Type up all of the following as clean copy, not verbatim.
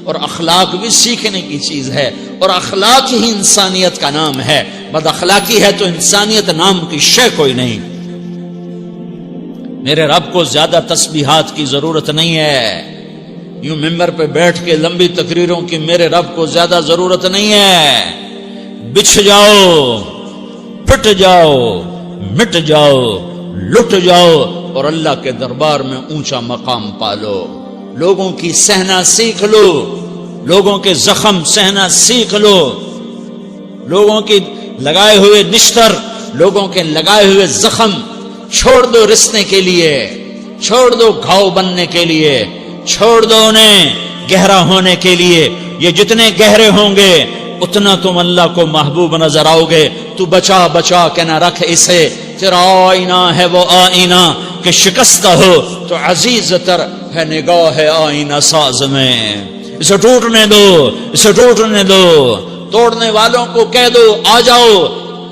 اور اخلاق بھی سیکھنے کی چیز ہے، اور اخلاق ہی انسانیت کا نام ہے۔ بد اخلاقی ہے تو انسانیت نام کی شے کوئی نہیں۔ میرے رب کو زیادہ تسبیحات کی ضرورت نہیں ہے، یوں ممبر پہ بیٹھ کے لمبی تقریروں کی میرے رب کو زیادہ ضرورت نہیں ہے۔ بچھ جاؤ، پٹ جاؤ، مٹ جاؤ، لٹ جاؤ اور اللہ کے دربار میں اونچا مقام پالو۔ لوگوں کی سہنا سیکھ لو، لوگوں کے زخم سہنا سیکھ لو، لوگوں کی لگائے ہوئے نشتر، لوگوں کے لگائے ہوئے زخم چھوڑ دو رسنے کے لیے، چھوڑ دو گھاؤ بننے کے لیے، چھوڑ دو انہیں گہرا ہونے کے لیے۔ یہ جتنے گہرے ہوں گے اتنا تم اللہ کو محبوب نظر آؤ گے۔ تو بچا بچا کے نہ رکھ اسے، تیرا آئینہ ہے وہ آئینہ کہ شکستہ ہو تو عزیز تر ہے نگاہ آئینہ ساز میں۔ اسے ٹوٹنے دو، اسے ٹوٹنے دو۔ توڑنے والوں کو کہہ دو آ جاؤ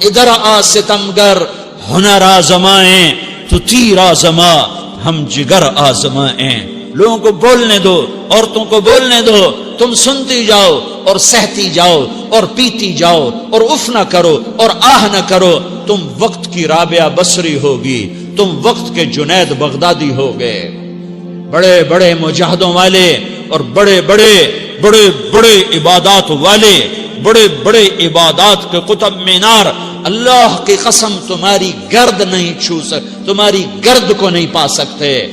ادھر آ ستمگر، ہنر آزمائیں تو تیر آزما، ہم جگر آزمائیں۔ لوگوں کو بولنے دو، عورتوں کو بولنے دو، تم سنتی جاؤ اور سہتی جاؤ اور پیتی جاؤ اور اف نہ کرو اور آہ نہ کرو۔ تم وقت کی رابعہ بصری ہوگی، تم وقت کے جنید بغدادی ہوگے۔ بڑے بڑے مجاہدوں والے اور بڑے بڑے بڑے بڑے عبادات والے، بڑے بڑے عبادات کے قطب مینار، اللہ کی قسم تمہاری گرد نہیں چھو سکتے، تمہاری گرد کو نہیں پا سکتے۔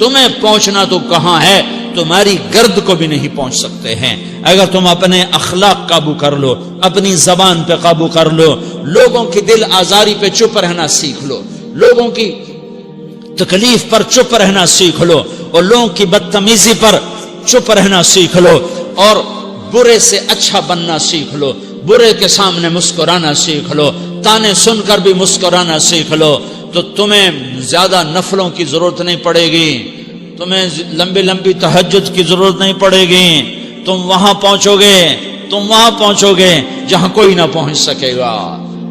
تمہیں پہنچنا تو کہاں ہے، تمہاری گرد کو بھی نہیں پہنچ سکتے ہیں۔ اگر تم اپنے اخلاق قابو کر لو، اپنی زبان پہ قابو کر لو، لوگوں کی دل آزاری پہ چپ رہنا سیکھ لو، لوگوں کی تکلیف پر چپ رہنا سیکھ لو، اور لوگوں کی بدتمیزی پر چپ رہنا سیکھ لو، اور برے سے اچھا بننا سیکھ لو، برے کے سامنے مسکرانا سیکھ لو، تانے سن کر بھی مسکرانا سیکھ لو، تو تمہیں زیادہ نفلوں کی ضرورت نہیں پڑے گی، تمہیں لمبی لمبی تہجد کی ضرورت نہیں پڑے گی۔ تم وہاں پہنچو گے جہاں کوئی نہ پہنچ سکے گا،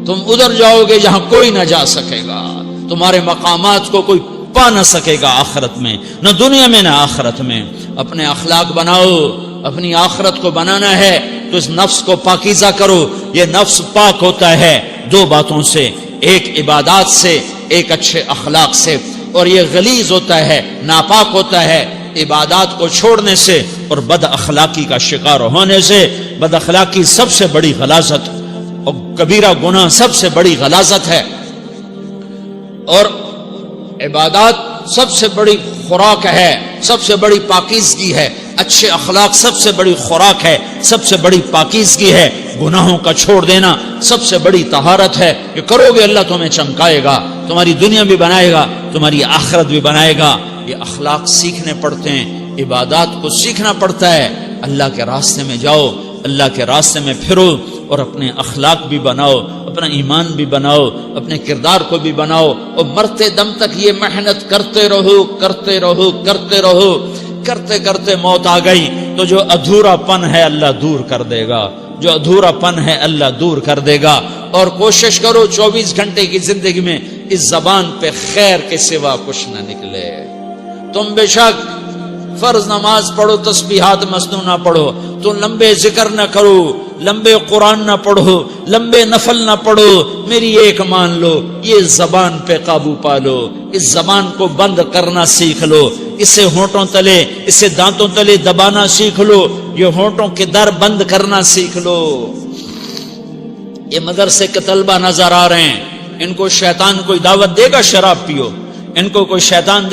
تم ادھر جاؤ گے جہاں کوئی نہ جا سکے گا، تمہارے مقامات کو کوئی پا نہ سکے گا آخرت میں، نہ دنیا میں نہ آخرت میں۔ اپنے اخلاق بناؤ، اپنی آخرت کو بنانا ہے تو اس نفس کو پاکیزہ کرو۔ یہ نفس پاک ہوتا ہے دو باتوں سے، ایک عبادات سے، ایک اچھے اخلاق سے، اور یہ غلیظ ہوتا ہے، ناپاک ہوتا ہے عبادات کو چھوڑنے سے اور بد اخلاقی کا شکار ہونے سے۔ بد اخلاقی سب سے بڑی غلاظت اور کبیرہ گناہ سب سے بڑی غلاظت ہے، اور عبادات سب سے بڑی خوراک ہے، سب سے بڑی پاکیزگی ہے۔ اچھے اخلاق سب سے بڑی خوراک ہے، سب سے بڑی پاکیزگی ہے۔ گناہوں کا چھوڑ دینا سب سے بڑی طہارت ہے۔ یہ کرو گے اللہ تمہیں چمکائے گا، تمہاری دنیا بھی بنائے گا، تمہاری آخرت بھی بنائے گا۔ یہ اخلاق سیکھنے پڑتے ہیں، عبادات کو سیکھنا پڑتا ہے۔ اللہ کے راستے میں جاؤ، اللہ کے راستے میں پھرو، اور اپنے اخلاق بھی بناؤ، اپنا ایمان بھی بناؤ، اپنے کردار کو بھی بناؤ، اور مرتے دم تک یہ محنت کرتے رہو کرتے رہو کرتے رہو۔ کرتے کرتے موت آ گئی تو جو ادھورا پن ہے اللہ دور کر دے گا، جو ادھورا پن ہے اللہ دور کر دے گا۔ اور کوشش کرو 24 گھنٹے کی زندگی میں اس زبان پہ خیر کے سوا کچھ نہ نکلے۔ تم بے شک فرض نماز پڑھو، تسبیحات مسنون نہ پڑھو، تو لمبے ذکر نہ کرو، لمبے قرآن نہ پڑھو، لمبے نفل نہ پڑھو، میری ایک مان لو، یہ زبان پہ قابو پالو، اس زبان کو بند کرنا سیکھ لو، اسے ہونٹوں تلے، اسے دانتوں تلے دبانا سیکھ لو، یہ ہونٹوں کے در بند کرنا سیکھ لو۔ یہ مدرسے کے طلبہ نظر آ رہے ہیں، ان کو شیطان کوئی دعوت دے گا شراب پیو، ان کو کوئی شیطان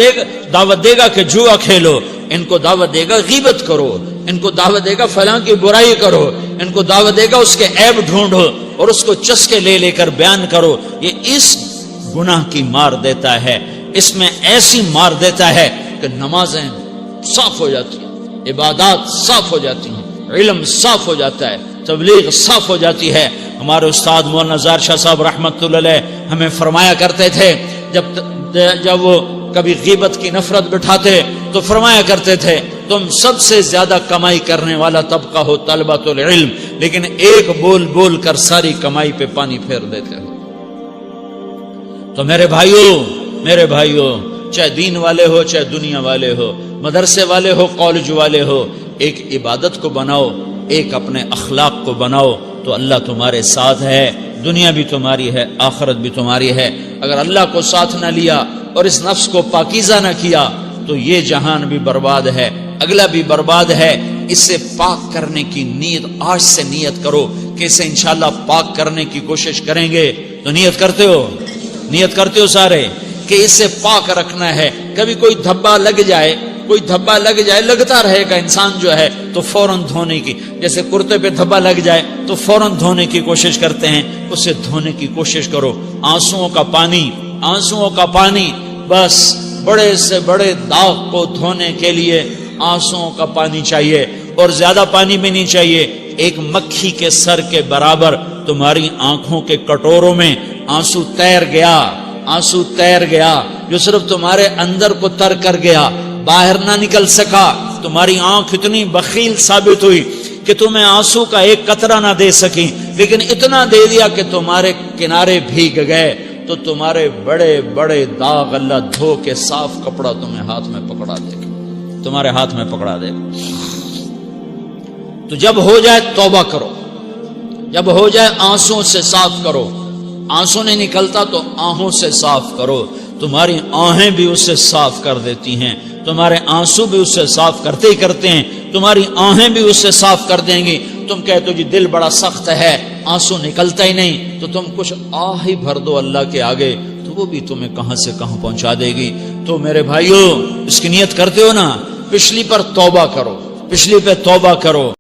دعوت دے گا کہ جوا کھیلو، ان کو دعوت دے گا غیبت کرو، ان کو دعوت دے گا فلاں کی برائی کرو، ان کو دعوت دے گا اس کے عیب ڈھونڈو اور اس کو چسکے لے لے کر بیان کرو۔ یہ اس گناہ کی مار دیتا ہے، اس میں ایسی مار دیتا ہے کہ نمازیں صاف ہو جاتی ہیں، عبادات صاف ہو جاتی ہیں، علم صاف ہو جاتا ہے، تبلیغ صاف ہو جاتی ہے۔ ہمارے استاد مولانا زار شاہ صاحب رحمۃ اللہ علیہ ہمیں فرمایا کرتے تھے، جب وہ کبھی غیبت کی نفرت بٹھاتے تو فرمایا کرتے تھے تم سب سے زیادہ کمائی کرنے والا طبقہ ہو طلبۃ العلم، لیکن ایک بول بول کر ساری کمائی پہ پانی پھیر دیتے ہو۔ تو میرے بھائیوں چاہے دین والے ہو چاہے دنیا والے ہو، مدرسے والے ہو کالج والے ہو، ایک عبادت کو بناؤ، ایک اپنے اخلاق کو بناؤ، تو اللہ تمہارے ساتھ ہے، دنیا بھی تمہاری ہے، آخرت بھی تمہاری ہے۔ اگر اللہ کو ساتھ نہ لیا اور اس نفس کو پاکیزہ نہ کیا تو یہ جہان بھی برباد ہے، اگلا بھی برباد ہے۔ اسے پاک کرنے کی نیت آج سے نیت کرو کہ اسے انشاءاللہ پاک کرنے کی کوشش کریں گے۔ تو نیت کرتے ہو؟ نیت کرتے ہو سارے کہ اسے پاک رکھنا ہے۔ کبھی کوئی دھبا لگ جائے، کوئی دھبا لگ جائے، لگتا رہے گا انسان جو ہے تو فوراً دھونے کی، جیسے کرتے پہ دھبا لگ جائے تو فوراً دھونے کی کوشش کرتے ہیں، اسے دھونے کی کوشش کرو۔ آنسوؤں کا پانی، آنسوؤں کا پانی، بس بڑے سے بڑے داغ کو دھونے کے لیے آنسوؤں کا پانی چاہیے، اور زیادہ پانی بھی نہیں چاہیے۔ ایک مکھی کے سر کے برابر تمہاری آنکھوں کے کٹوروں میں آنسو تیر گیا، آنسو تیر گیا، جو صرف تمہارے اندر کو تر کر گیا، باہر نہ نکل سکا۔ تمہاری آنکھ اتنی بخیل ثابت ہوئی کہ تمہیں آنسو کا ایک قطرہ نہ دے سکی، لیکن اتنا دے دیا کہ تمہارے کنارے بھیگ گئے۔ تو تمہارے بڑے بڑے داغ اللہ دھو کے صاف کپڑا تمہیں ہاتھ میں پکڑا دے گا، تمہارے ہاتھ میں پکڑا دے گا۔ تو جب ہو جائے توبہ کرو، جب ہو جائے آنسوں سے صاف کرو۔ آنسو نہیں نکلتا تو آہوں سے صاف کرو، تمہاری آہیں بھی اسے صاف کر دیتی ہیں، تمہارے آنسو بھی اسے صاف کرتے ہی کرتے ہیں، تمہاری آہیں بھی اسے صاف کر دیں گی۔ تم کہتے ہو جی دل بڑا سخت ہے، آنسو نکلتا ہی نہیں، تو تم کچھ آہ ہی بھر دو اللہ کے آگے، تو وہ بھی تمہیں کہاں سے کہاں پہنچا دے گی۔ تو میرے بھائیو، اس کی نیت کرتے ہو نا، پچھلی پر توبہ کرو، پچھلی پہ توبہ کرو۔